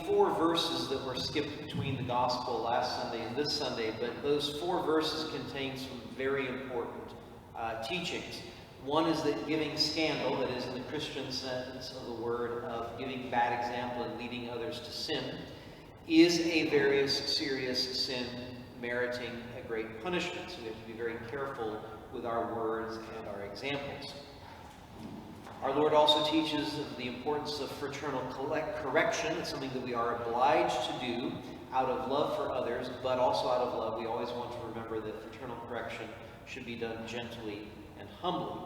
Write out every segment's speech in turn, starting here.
4 verses that were skipped between the gospel last Sunday and this Sunday, but those 4 verses contain some very important teachings. One is that giving scandal, that is in the Christian sense of the word, of giving bad example and leading others to sin, is a very serious sin meriting a great punishment. So we have to be very careful with our words and our examples. Our Lord also teaches the importance of fraternal correction. It's something that we are obliged to do out of love for others, but also out of love. We always want to remember that fraternal correction should be done gently and humbly.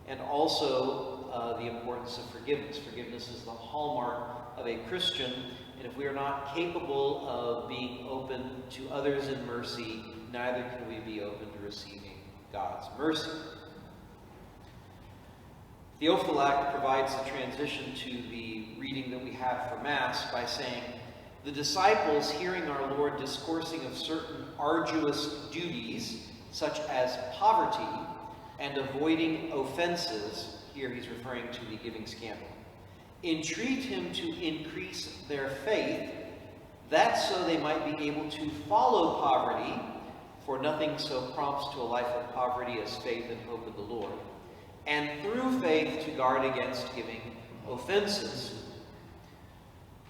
And also the importance of forgiveness. Forgiveness is the hallmark of a Christian, and if we are not capable of being open to others in mercy, neither can we be open to receiving God's mercy. Theophylact provides the transition to the reading that we have for Mass by saying, the disciples, hearing our Lord discoursing of certain arduous duties, such as poverty and avoiding offenses, here he's referring to the giving scandal, entreat him to increase their faith, that so they might be able to follow poverty, for nothing so prompts to a life of poverty as faith and hope in the Lord, and through faith to guard against giving offenses.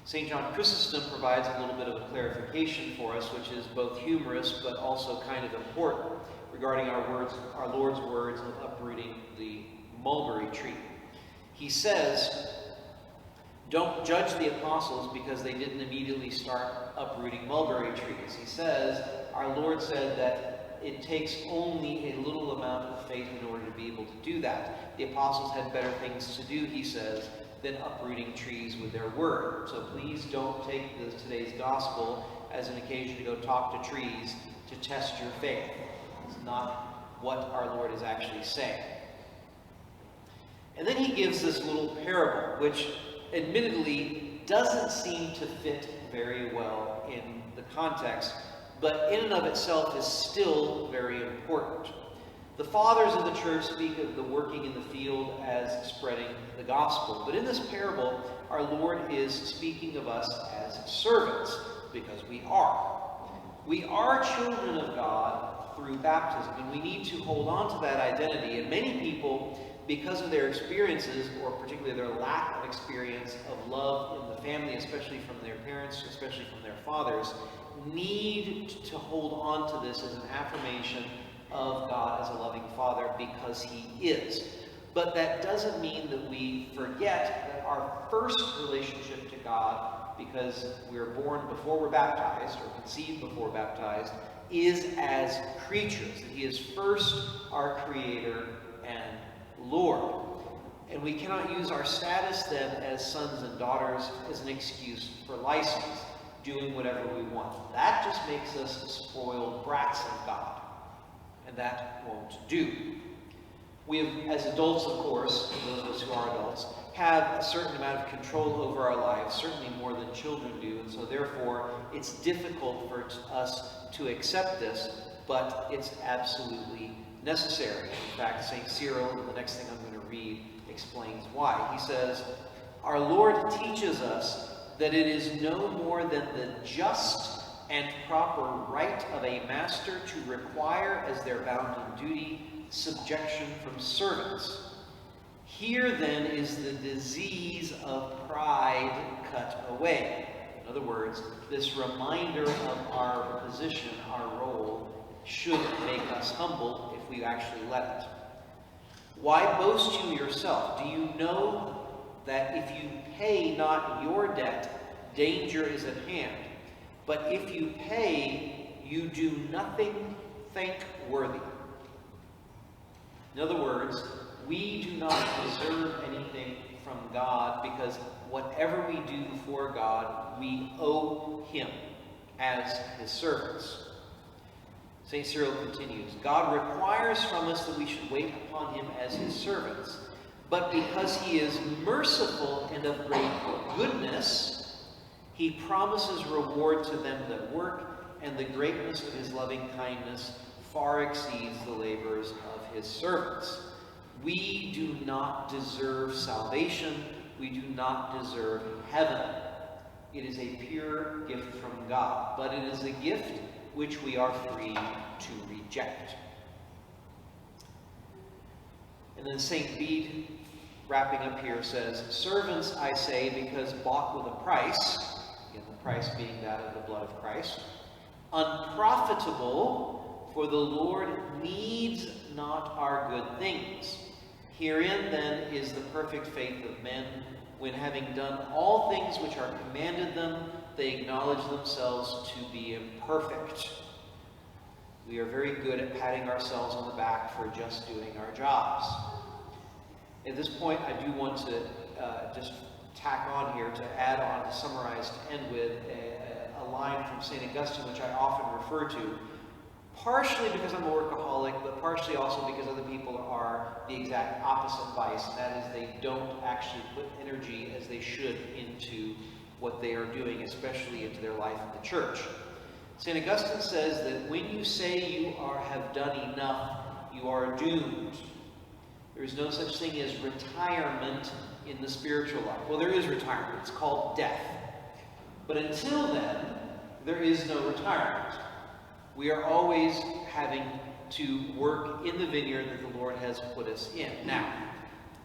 St. John Chrysostom provides a little bit of a clarification for us, which is both humorous but also kind of important regarding our Lord's words of uprooting the mulberry tree. He says, don't judge the apostles because they didn't immediately start uprooting mulberry trees. He says, our Lord said that it takes only a little amount of faith in order to be able to do that. The apostles had better things to do, he says, than uprooting trees with their word. So please don't take today's gospel as an occasion to go talk to trees to test your faith. It's not what our Lord is actually saying. And then he gives this little parable, which admittedly doesn't seem to fit very well in the context, but in and of itself is still very important. The fathers of the church speak of the working in the field as spreading the gospel. But in this parable, our Lord is speaking of us as servants, because we are. We are children of God through baptism, and we need to hold on to that identity. And many people, because of their experiences, or particularly their lack of experience of love in the family, especially from their parents, especially from their fathers, need to hold on to this as an affirmation of God as a loving Father, because he is. But that doesn't mean that we forget that our first relationship to God, because we're born before we're baptized, or conceived before baptized, is as creatures. That he is first our Creator and Lord. And we cannot use our status then as sons and daughters as an excuse for license, doing whatever we want. That just makes us spoiled brats of God. And that won't do. We have, as adults, of course, those of us who are adults, have a certain amount of control over our lives, certainly more than children do, and so therefore it's difficult for us to accept this, but it's absolutely necessary. In fact, St. Cyril, the next thing I'm going to read, explains why. He says, our Lord teaches us that it is no more than the just and proper right of a master to require, as their bounden duty, subjection from servants. Here then is the disease of pride cut away. In other words, this reminder of our position, our role, should make us humble if we actually let it. Why boast you yourself? Do you know that if you pay not your debt, danger is at hand? But if you pay, you do nothing thankworthy. In other words, we do not deserve anything from God, because whatever we do for God, we owe him as his servants. St. Cyril continues, God requires from us that we should wait upon him as his servants, but because he is merciful and of great goodness, he promises reward to them that work, and the greatness of his loving kindness far exceeds the labors of his servants. We do not deserve salvation. We do not deserve heaven. It is a pure gift from God, but it is a gift which we are free to reject. And then St. Bede, wrapping up here, says, "Servants, I say, because bought with a price," again, the price being that of the blood of Christ, "unprofitable, for the Lord needs not our good things. Herein, then, is the perfect faith of men, when having done all things which are commanded them, they acknowledge themselves to be imperfect." We are very good at patting ourselves on the back for just doing our jobs. At this point, I do want to just tack on here to add on, to summarize, to end with a line from St. Augustine, which I often refer to, partially because I'm a workaholic, but partially also because other people are the exact opposite vice, and that is they don't actually put energy as they should into what they are doing, especially into their life in the church. St. Augustine says that when you say you have done enough, you are doomed. There is no such thing as retirement in the spiritual life. Well, there is retirement. It's called death. But until then, there is no retirement. We are always having to work in the vineyard that the Lord has put us in. Now,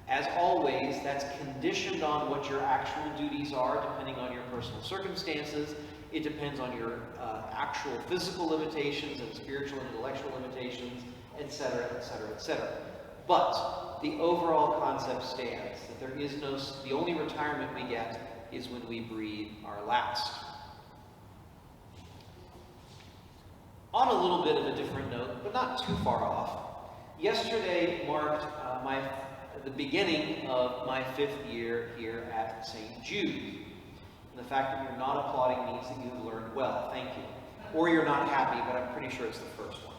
as always, that's conditioned on what your actual duties are, depending on your personal circumstances. It depends on your actual physical limitations and spiritual and intellectual limitations, etc., etc., etc. But the overall concept stands, that there is the only retirement we get is when we breathe our last. On a little bit of a different note, but not too far off, yesterday marked the beginning of my 5th year here at St. Jude. And the fact that you're not applauding means that you've learned well. Thank you. Or you're not happy, but I'm pretty sure it's the first one.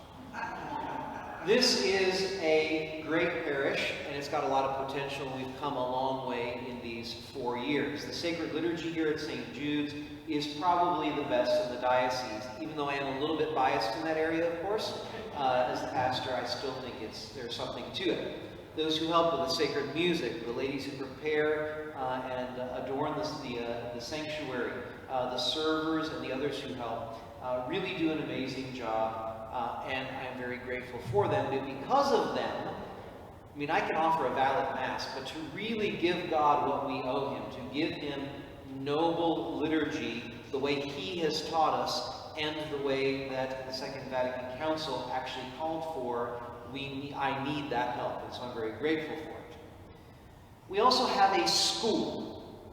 This is a great parish, and it's got a lot of potential. We've come a long way in these 4 years. The sacred liturgy here at St. Jude's is probably the best in the diocese, even though I am a little bit biased in that area, of course. As the pastor, I still think there's something to it. Those who help with the sacred music, the ladies who prepare and adorn the sanctuary, the servers and the others who help, really do an amazing job. And I am very grateful for them. But because of them, I mean, I can offer a valid Mass, but to really give God what we owe Him, to give Him noble liturgy the way He has taught us, and the way that the Second Vatican Council actually called for, I need that help, and so I'm very grateful for it. We also have a school,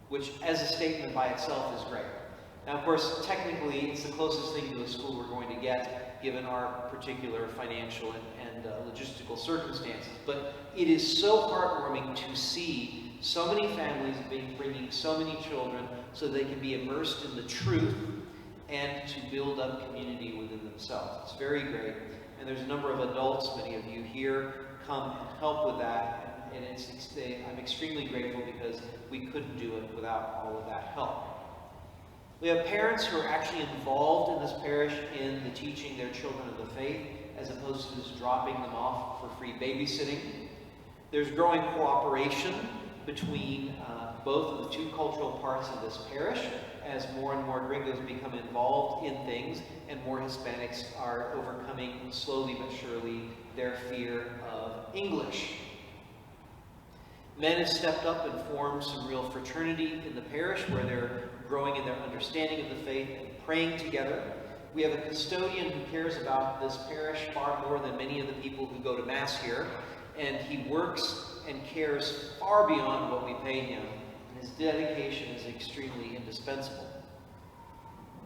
which as a statement by itself is great. Now, of course, technically, it's the closest thing to a school we're going to get, given our particular financial and logistical circumstances. But it is so heartwarming to see so many families bringing so many children so they can be immersed in the truth and to build up community within themselves. It's very great. And there's a number of adults, many of you here, come and help with that. And I'm extremely grateful because we couldn't do it without all of that help. We have parents who are actually involved in this parish in the teaching their children of the faith, as opposed to just dropping them off for free babysitting. There's growing cooperation between both of the two cultural parts of this parish, as more and more gringos become involved in things, and more Hispanics are overcoming, slowly but surely, their fear of English. Men have stepped up and formed some real fraternity in the parish, where they're growing in their understanding of the faith and praying together. We have a custodian who cares about this parish far more than many of the people who go to Mass here, and he works and cares far beyond what we pay him, and his dedication is extremely indispensable.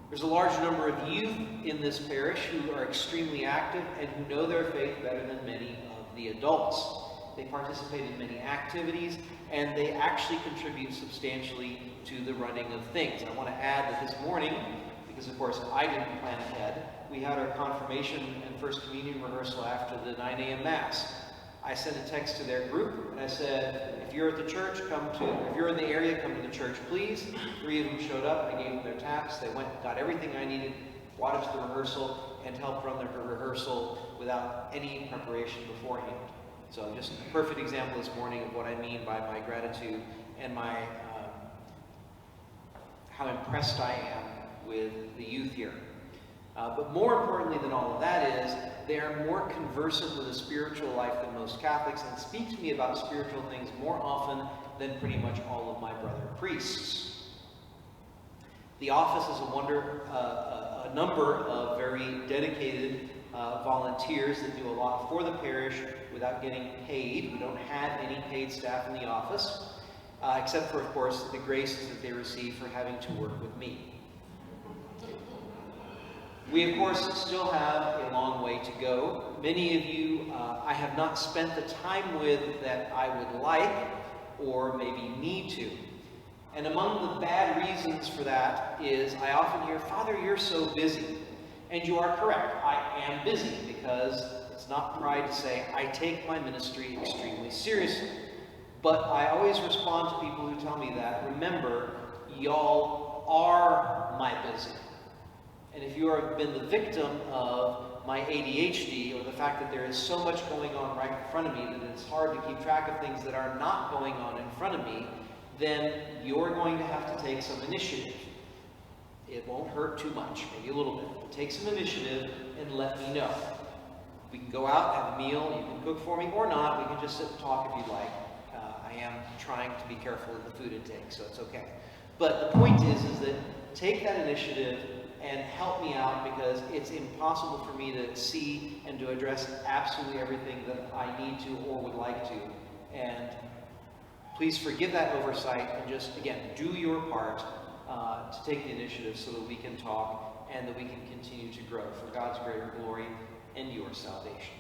There's a large number of youth in this parish who are extremely active and who know their faith better than many of the adults. They participate in many activities, and they actually contribute substantially to the running of things. I want to add that this morning, because of course I didn't plan ahead, we had our confirmation and First Communion rehearsal after the 9 a.m. Mass. I sent a text to their group, and I said, if you're at the church, if you're in the area, come to the church, please. 3 of them showed up. I gave them their taps. They went, got everything I needed, brought it to the rehearsal, and helped run their rehearsal without any preparation beforehand. So just a perfect example this morning of what I mean by my gratitude and my how impressed I am with the youth here. But more importantly than all of that is, they are more conversant with a spiritual life than most Catholics and speak to me about spiritual things more often than pretty much all of my brother priests. The office is a number of very dedicated volunteers that do a lot for the parish without getting paid. We don't have any paid staff in the office, except for, of course, the graces that they receive for having to work with me. We, of course, still have a long way to go. Many of you I have not spent the time with that I would like or maybe need to. And among the bad reasons for that is I often hear, "Father, you're so busy." And you are correct. I am busy, because it's not pride to say I take my ministry extremely seriously. But I always respond to people who tell me that, remember, y'all are my busy. And if you have been the victim of my ADHD, or the fact that there is so much going on right in front of me that it's hard to keep track of things that are not going on in front of me, then you're going to have to take some initiative. It won't hurt too much, maybe a little bit. But take some initiative and let me know. We can go out, have a meal, you can cook for me, or not. We can just sit and talk if you'd like. I am trying to be careful of the food intake, so it's okay. But the point is that take that initiative and help me out, because it's impossible for me to see and to address absolutely everything that I need to or would like to. And please forgive that oversight and just, again, do your part to take the initiative so that we can talk and that we can continue to grow for God's greater glory and your salvation.